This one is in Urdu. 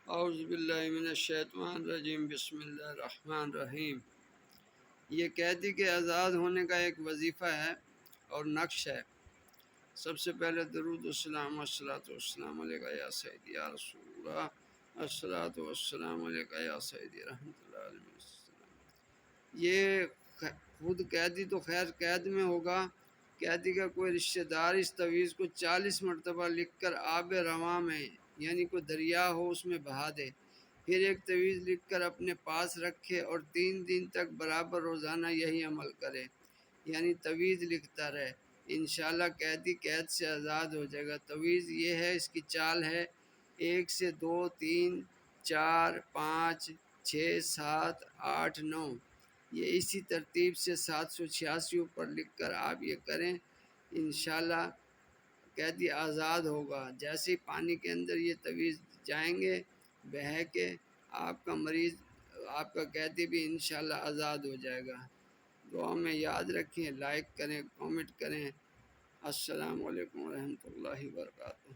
اعوذ باللہ من الشیطان الرجیم، بسم اللہ الرحمن الرحیم۔ یہ قیدی کے آزاد ہونے کا ایک وظیفہ ہے اور نقش ہے۔ سب سے پہلے درود السلام الصلاۃ والسلام علیکہ یا سیدی یا رسول اللہ، الصلاۃ والسلام علیکہ یا سیدی رحمۃ اللہ علیہ۔ یہ خود قیدی تو خیر قید میں ہوگا، قیدی کا کوئی رشتہ دار اس تویز کو 40 مرتبہ لکھ کر آب رواں میں یعنی کوئی دریا ہو اس میں بہا دے، پھر ایک تویز لکھ کر اپنے پاس رکھے اور 3 دن تک برابر روزانہ یہی عمل کرے، یعنی تویز لکھتا رہے۔ انشاءاللہ قیدی قید سے آزاد ہو جائے گا۔ تویز یہ ہے، اس کی چال ہے 1 سے 2 3 4 5 6 7 8 9۔ یہ اسی ترتیب سے 786 پر لکھ کر آپ یہ کریں، انشاءاللہ قیدی آزاد ہوگا۔ جیسے ہی پانی کے اندر یہ تویز جائیں گے بہہ کے، آپ کا مریض، آپ کا قیدی بھی انشاءاللہ آزاد ہو جائے گا۔ دعا میں یاد رکھیں، لائک کریں، کامنٹ کریں۔ السلام علیکم ورحمۃ اللہ وبرکاتہ۔